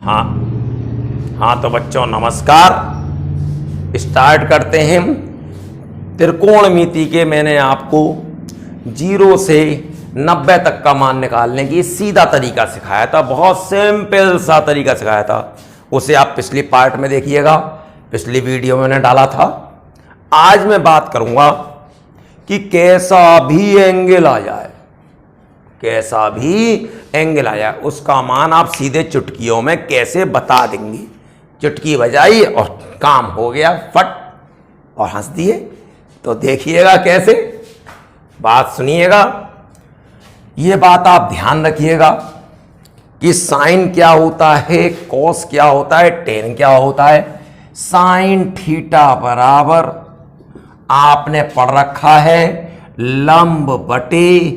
हाँ हाँ, तो बच्चों नमस्कार। स्टार्ट करते हैं। त्रिकोणमिति के मैंने आपको 0 से 90 तक का मान निकालने की सीधा तरीका सिखाया था, बहुत सिंपल सा तरीका सिखाया था। उसे आप पिछली पार्ट में देखिएगा, पिछली वीडियो में मैंने डाला था। आज मैं बात करूंगा कि कैसा भी एंगल आ जाए, कैसा भी एंगल आ जाए, उसका मान आप सीधे चुटकियों में कैसे बता देंगे। चुटकी बजाई और काम हो गया, फट और हंस दिए। तो देखिएगा कैसे, बात सुनिएगा। ये बात आप ध्यान रखिएगा कि साइन क्या होता है, कॉस क्या होता है, टेन क्या होता है। साइन थीटा बराबर आपने पढ़ रखा है लंब बटे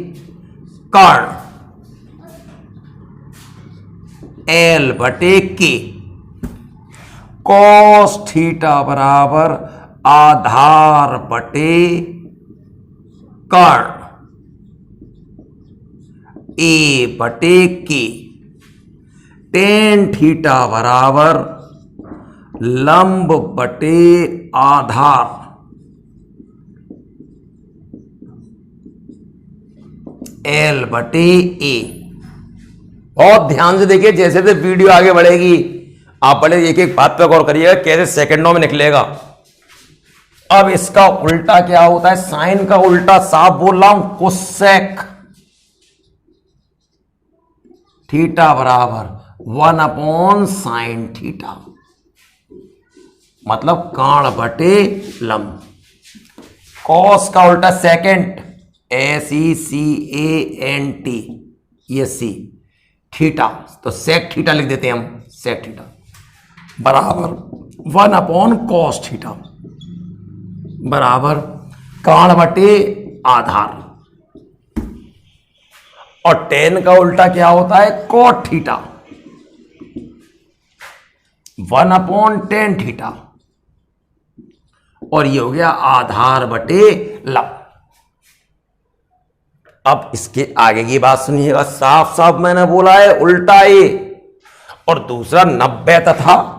कर्ण एल बटे के। कॉस थीटा बराबर आधार बटे कर्ण ए बटे के। टेन थीटा बराबर लंब बटे आधार एल बटे ए। बहुत ध्यान से देखिए, जैसे जैसे वीडियो आगे बढ़ेगी आप पहले एक एक बात पे गौर करिएगा कैसे सेकंडों में निकलेगा। अब इसका उल्टा क्या होता है, साइन का उल्टा साफ बोल रहा हूं, कोसेक थीटा बराबर 1/sin थीटा, मतलब कर्ण बटे लंब। कॉस का उल्टा सेकेंट, SECANT, ये सी थीटा, तो सेक थीटा लिख देते हैं हम, सेक थीटा बराबर 1/cos थीटा बराबर कर्ण बटे आधार। और टेन का उल्टा क्या होता है, cot थीटा 1/tan थीटा, और ये हो गया आधार बटे लंब। अब इसके आगे की बात सुनिएगा, साफ साफ मैंने बोला है उल्टा ए, और दूसरा 90 तथा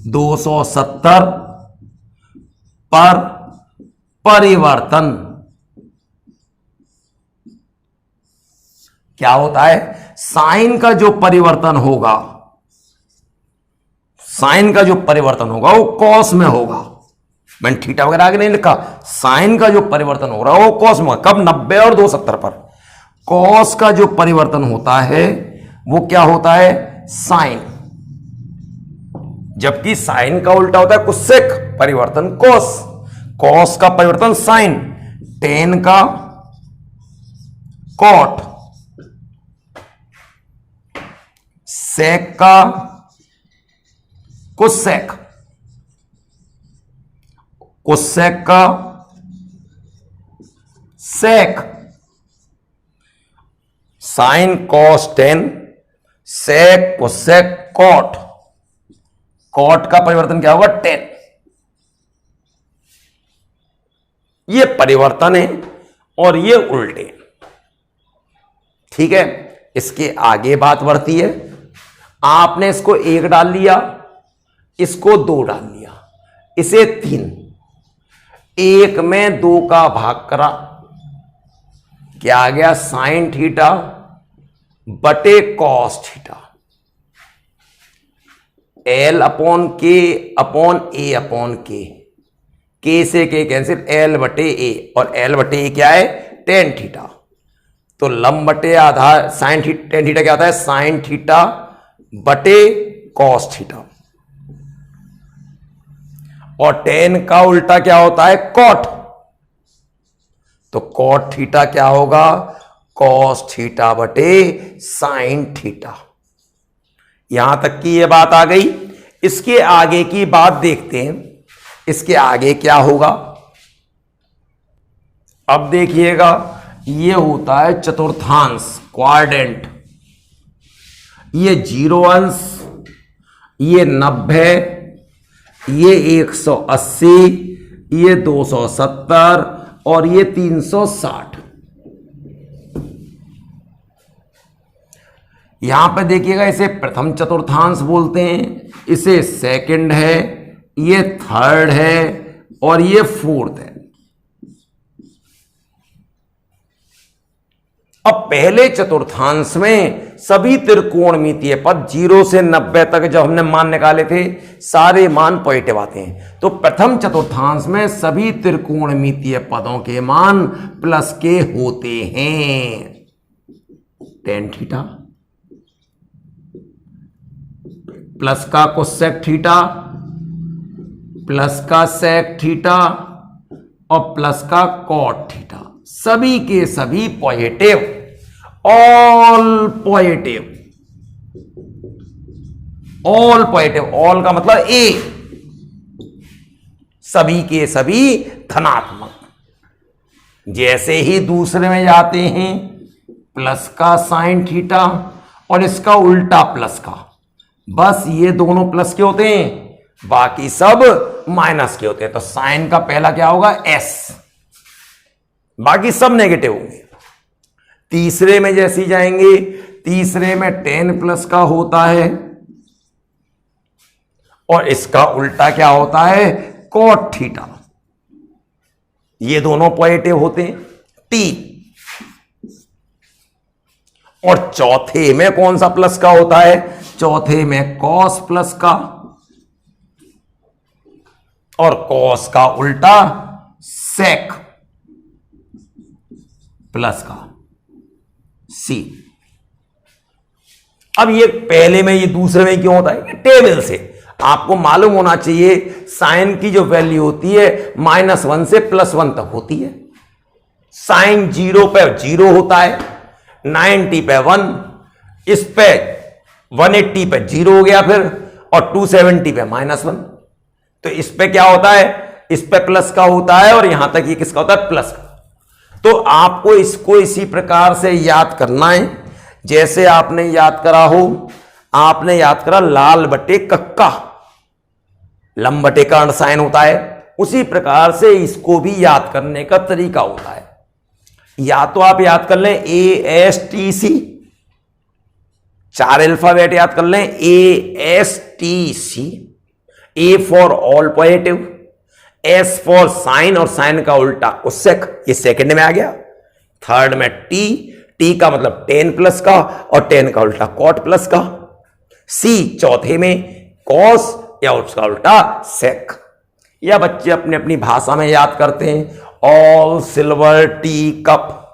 270 पर परिवर्तन। क्या होता है, साइन का जो परिवर्तन होगा, साइन का जो परिवर्तन होगा वो कॉस में होगा। मैंने थीटा वगैरह आगे नहीं लिखा, साइन का जो परिवर्तन हो रहा है वो कॉस में। कब, 90 और 270 पर। कॉस का जो परिवर्तन होता है वो क्या होता है, साइन, जबकि साइन का उल्टा होता है कोसेक, परिवर्तन कॉस। कॉस का परिवर्तन साइन, टेन का कॉट, सेक का कोसेक, कोसेक का sec. Sine cos tan, sec cosec cot. Cot का परिवर्तन क्या होगा, टेन। ये परिवर्तन है और ये उल्टे, ठीक है। इसके आगे बात बढ़ती है, आपने इसको 1 डाल लिया, इसको 2 डाल लिया, इसे 3, 1 में 2 का भाग करा, क्या आ गया, साइन थीटा बटे कॉस थीटा, L/K/A/K, के से के कैंसिल, L बटे ए, और L बटे ए क्या है, टेन थीटा। तो लंब बटे आधार साइन टेन थीटा क्या होता है, साइन थीटा बटे कॉस थीटा। और टेन का उल्टा क्या होता है, कॉट, तो कॉट थीटा क्या होगा, कॉस थीटा बटे साइन थीटा। यहां तक की ये बात आ गई। इसके आगे की बात देखते हैं, इसके आगे क्या होगा। अब देखिएगा, ये होता है चतुर्थांश, क्वाड्रेंट। ये 0 अंश, ये 90, ये 180, ये 270 और ये 360। यहां पे देखिएगा, इसे प्रथम चतुर्थांश बोलते हैं, इसे सेकंड है, ये थर्ड है और ये फोर्थ है। अब पहले चतुर्थांश में सभी त्रिकोणमितीय पद 0 से 90 तक जब हमने मान निकाले थे, सारे मान पॉजिटिव आते हैं। तो प्रथम चतुर्थांश में सभी त्रिकोणमितीय पदों के मान प्लस के होते हैं। टेन थीटा प्लस का कोसेक थीटा प्लस का सेक थीटा और प्लस का कॉट थीटा, सभी के सभी positive, all positive, all positive, all का मतलब ए, सभी के सभी धनात्मक। जैसे ही दूसरे में जाते हैं, प्लस का साइन थीटा और इसका उल्टा प्लस का, बस ये दोनों प्लस के होते हैं, बाकी सब माइनस के होते हैं। तो साइन का पहला क्या होगा, एस, बाकी सब नेगेटिव होंगे। तीसरे में जैसी जाएंगे, तीसरे में टेन प्लस का होता है और इसका उल्टा क्या होता है, कॉट थीटा। ये दोनों पॉजिटिव होते हैं, टी। और चौथे में कौन सा प्लस का होता है, चौथे में कॉस प्लस का और कॉस का उल्टा सेक प्लस का, सी। अब ये पहले में, ये दूसरे में क्यों होता है, टेबल से आपको मालूम होना चाहिए। साइन की जो वैल्यू होती है -1 से +1 तक होती है। साइन 0 पे 0 होता है, 90 पे 1, इस पे 180 पे 0 हो गया फिर, और 270 पे -1। तो इस पे क्या होता है, इस पे प्लस का होता है और यहां तक ये किसका होता है, प्लस का। तो आपको इसको इसी प्रकार से याद करना है, जैसे आपने याद करा हो, आपने याद करा लाल बटे कक्का, लंब बटे कर्ण साइन होता है, उसी प्रकार से इसको भी याद करने का तरीका होता है। या तो आप याद कर लें ASTC, 4 अल्फाबेट याद कर लें, ASTC, A for all positive, S for sine और साइन का उल्टा कोसेक, ये सेकंड में आ गया। थर्ड में T का मतलब टेन प्लस का और टेन का उल्टा कॉट प्लस का। C चौथे में कॉस या उसका उल्टा सेक। या बच्चे अपने अपनी भाषा में याद करते हैं, all silver tea cup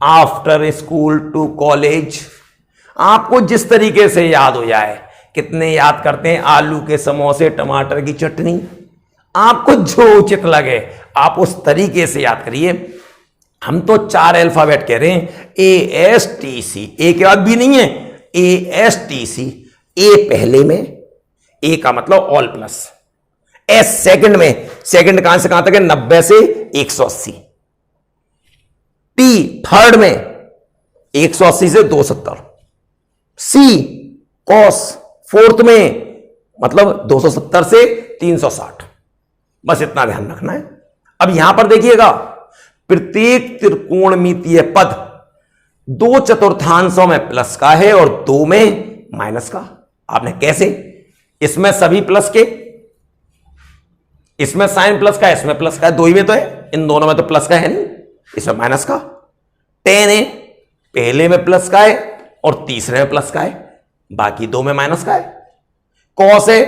after school to college. आपको जिस तरीके से याद हो जाए। कितने याद करते हैं आलू के समोसे, टमाटर की चटनी, आपको जो उचित लगे आप उस तरीके से याद करिए। हम तो 4 अल्फाबेट कह रहे हैं, ASTC, ए के बाद भी नहीं है, ASTC, ए पहले में, ए का मतलब ऑल प्लस, एस सेकंड में, सेकंड कहां से कहां तक है, 90 से 180, टी थर्ड में 180 से 270, सी कॉस फोर्थ में मतलब 270 से 360। बस इतना ध्यान रखना है। अब यहां पर देखिएगा, प्रत्येक त्रिकोणमितीय पद 2 चतुर्थांशों में प्लस का है और 2 में माइनस का। आपने कैसे, इसमें सभी प्लस के, इसमें साइन प्लस का, इसमें प्लस का है, 2 ही में तो है, इन दोनों में तो प्लस का है नहीं, इसमें माइनस का। टेन है, पहले में प्लस का है और तीसरे में प्लस का है, बाकी 2 में माइनस का है। कॉस है,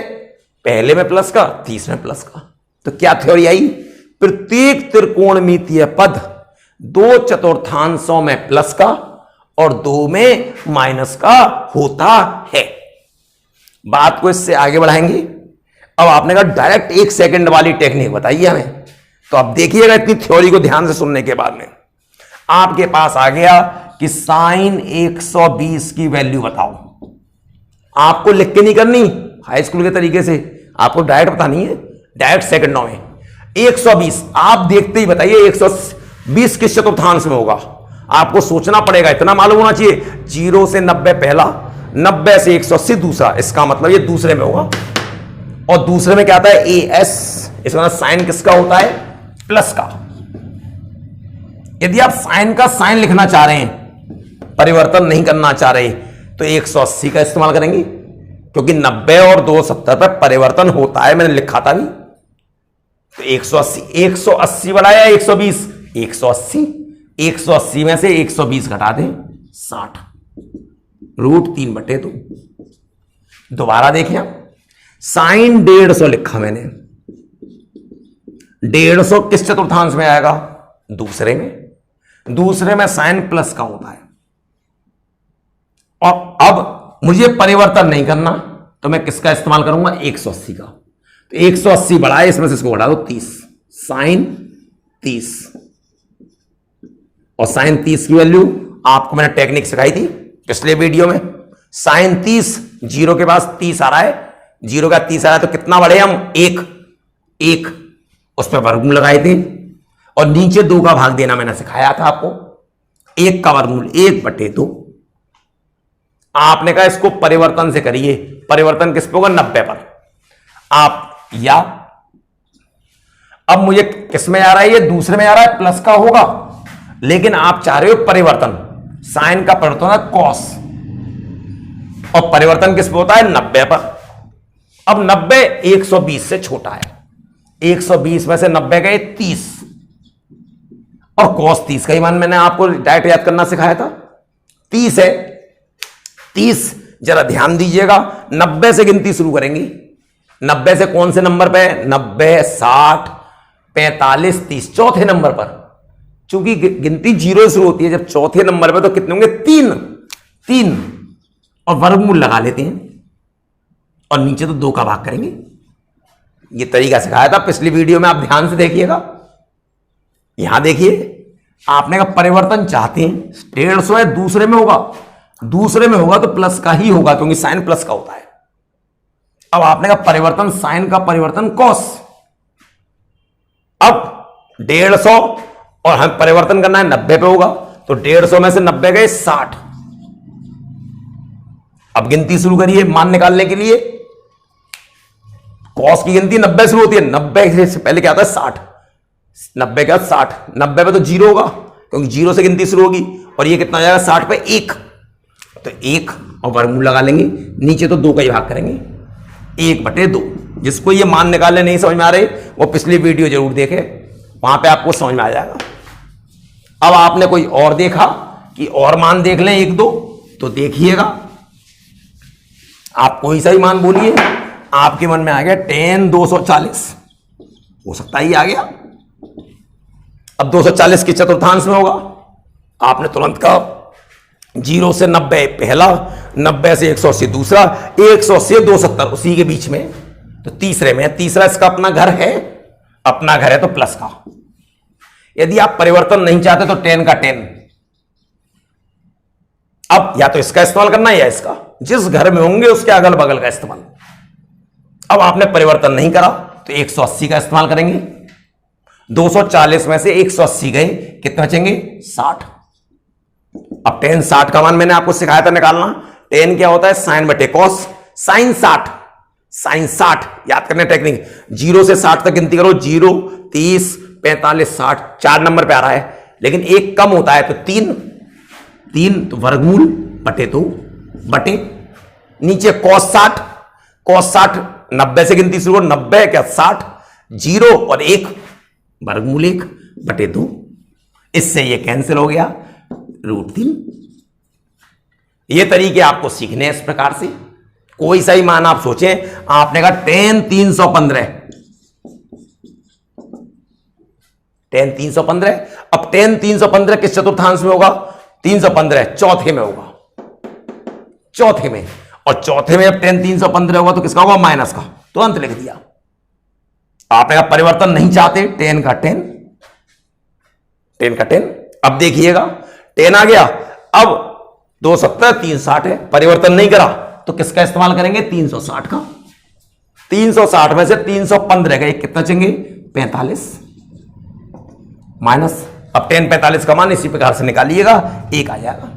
पहले में प्लस का, तीसरे में प्लस का। तो क्या थ्योरी आई, प्रत्येक त्रिकोणमितीय पद 2 चतुर्थांशों में प्लस का और 2 में माइनस का होता है। बात को इससे आगे बढ़ाएंगे। अब आपने कहा डायरेक्ट 1 सेकंड वाली टेक्निक बताइए हमें, तो अब देखिएगा इतनी थ्योरी को ध्यान से सुनने के बाद में आपके पास आ गया कि साइन 120 की वैल्यू बताओ। आपको लिख के नहीं करनी हाई स्कूल के तरीके से, आपको डायरेक्ट बतानी है, डायरेक्ट सेकंडों में। 120 आप देखते ही बताइए 120 किस चतुर्थांश में होगा। आपको सोचना पड़ेगा, इतना मालूम होना चाहिए, 0 से 90 पहला, 90 से 180 दूसरा, इसका मतलब ये दूसरे में होगा। और दूसरे में क्या आता है, AS, इसका मतलब साइन किसका होता है, प्लस का। यदि आप साइन का साइन लिखना चाह रहे हैं, परिवर्तन नहीं करना चाह रहे, तो 180 का इस्तेमाल करेंगे, क्योंकि 90 और 270 पे परिवर्तन होता है, मैंने लिखा था भी। तो 180 बढ़ाया 120, 180 में से 120 घटा दें 60, √3/2। दोबारा देखिए, साइन 150 लिखा मैंने, 150 किस चतुर्थांश में आएगा? दूसरे में साइन प्लस का होता है। और अब मुझे परिवर्तन नहीं करना, तो मैं किसका इस्तेमाल करूंगा? 180 का। तो 180 बढ़ाए, इसमें से इसको बढ़ा दो 30, साइन 30। और साइन 30 की वैल्यू आपको मैंने टेक्निक सिखाई थी पिछले वीडियो में। साइन 30, जीरो के पास 30 आ रहा है, जीरो का 30 आ रहा है, तो कितना बढ़े हम? एक उस पर वर्गमूल लगाए थे, और नीचे 2 का भाग देना मैंने सिखाया था आपको। 1 का वर्गमूल 1/2। आपने कहा इसको परिवर्तन से करिए, परिवर्तन किस पे होगा? 90 पर। आप या अब मुझे किस में आ रहा है? ये दूसरे में आ रहा है, प्लस का होगा, लेकिन आप चाह रहे हो परिवर्तन। साइन का परिवर्तन है कॉस, और परिवर्तन किस पे होता है? 90 पर। अब 90 120 से छोटा है, 120 में से 90 गए 30, और कॉस 30 का ही मान मैंने आपको डायरेक्ट याद करना सिखाया था। 30 है, 30 जरा ध्यान दीजिएगा, 90 से गिनती शुरू करेंगे। 90 से कौन से नंबर पे? 90, 60, 45, 30, चौथे नंबर पर। चूंकि गिनती 0 से शुरू होती है, जब चौथे नंबर पे तो कितने होंगे? 3, और वर्गमूल लगा लेते हैं, और नीचे तो 2 का भाग करेंगे। ये तरीका सिखाया था पिछली वीडियो में, आप ध्यान से देखिएगा। यहां देखिए, आपने कहा परिवर्तन चाहते हैं, 150 है, दूसरे में होगा तो प्लस का ही होगा, क्योंकि साइन प्लस का होता है। अब आपने कहा परिवर्तन, साइन का परिवर्तन कॉस। अब 150 और हम परिवर्तन करना है 90 पे होगा, तो 150 में से 90 गए 60। अब गिनती शुरू करिए मान निकालने के लिए। कॉस की गिनती 90 से होती है, 90 से पहले क्या आता है? 60। 90 क्या? 60। 90 पे तो 0 होगा, क्योंकि 0 से गिनती शुरू होगी, और ये कितना आ जाएगा? 60 पे 1, तो 1 और वर्गमूल लगा लेंगे, नीचे तो 2 का ही भाग करेंगे, 1/2। जिसको ये मान निकालने नहीं समझ में आ रहे, वो पिछली वीडियो जरूर देखे, वहां पे आपको समझ में आ जाएगा। अब आपने कोई और देखा कि और मान देख लें 1-2, तो देखिएगा, आप कोई सा ही मान बोलिए, आपके मन में आ गया tan 240, हो सकता है ये आ गया। अब 240 किस चतुर्थांश में होगा? आपने तुरंत कहा 0 से 90 पहला, 90 से 180 दूसरा, 180 से 270 उसी के बीच में, तो तीसरे में। तीसरा इसका अपना घर है तो प्लस का। यदि आप परिवर्तन नहीं चाहते तो tan का tan। अब या तो इसका इस्तेमाल करना है या इसका, जिस घर में होंगे उसके अगल बगल का इस्तेमाल। अब आपने परिवर्तन नहीं करा तो 180 का इस्तेमाल करेंगे। 240 में से 180 गए, कितने बचेंगे? 60। अब tan 60 का मान मैंने आपको सिखाया था निकालना। tan क्या होता है? साइन बटे कॉस। साइन 60 याद करने टेक्निक, 0 से 60 तक गिनती करो, 0, 30, 45, 60, 4 नंबर पे आ रहा है, लेकिन एक कम होता है, तो 3 तो वर्गमूल बटे 2 बटे नीचे कॉस 60 90 से गिनती शुरू, 90 क्या 60, 0 और 1 वर्गमूल 1 बटे 2। इससे ये कैंसिल हो गया, √3। ये तरीके आपको सीखने हैं इस प्रकार से। कोई सा ही मान आप सोचें, आपने कहा tan 315, tan 315। अब tan 315 किस चतुर्थांश में होगा? 315 चौथे में होगा, चौथे में। और चौथे में जब tan 315 होगा तो किसका होगा? माइनस का। तो अंत लिख दिया। आपने कहा परिवर्तन नहीं चाहते, tan का tan। अब देखिएगा tan आ गया। अब 270 360 है, परिवर्तन नहीं करा तो किसका इस्तेमाल करेंगे? 360 का। 360 में से 315 गए, कितना बचेंगे? 45 माइनस। अब tan 45 का मान इसी प्रकार से निकालिएगा, 1 आ जाएगा।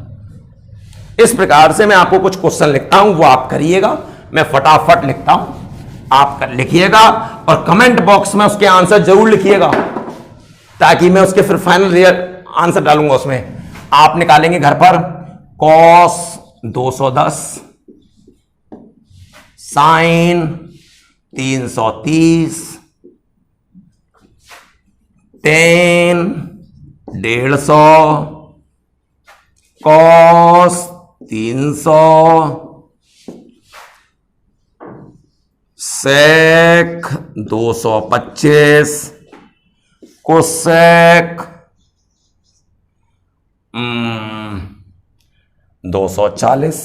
इस प्रकार से मैं आपको कुछ क्वेश्चन लिखता हूं, वो आप करिएगा। मैं फटाफट लिखता हूं, आप लिखिएगा और कमेंट बॉक्स में उसके आंसर जरूर लिखिएगा, ताकि मैं उसके फिर फाइनल आंसर डालूंगा उसमें। आप निकालेंगे घर पर cos 210, साइन 330, टेन 150, कॉस 300, सेक 225, कोसेक 240।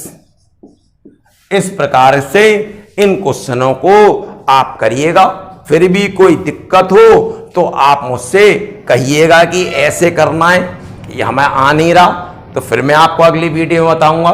इस प्रकार से इन क्वेश्चनों को आप करिएगा। फिर भी कोई दिक्कत हो तो आप मुझसे कहिएगा कि ऐसे करना है, ये हमें आ नहीं रहा, तो फिर मैं आपको अगली वीडियो में बताऊंगा।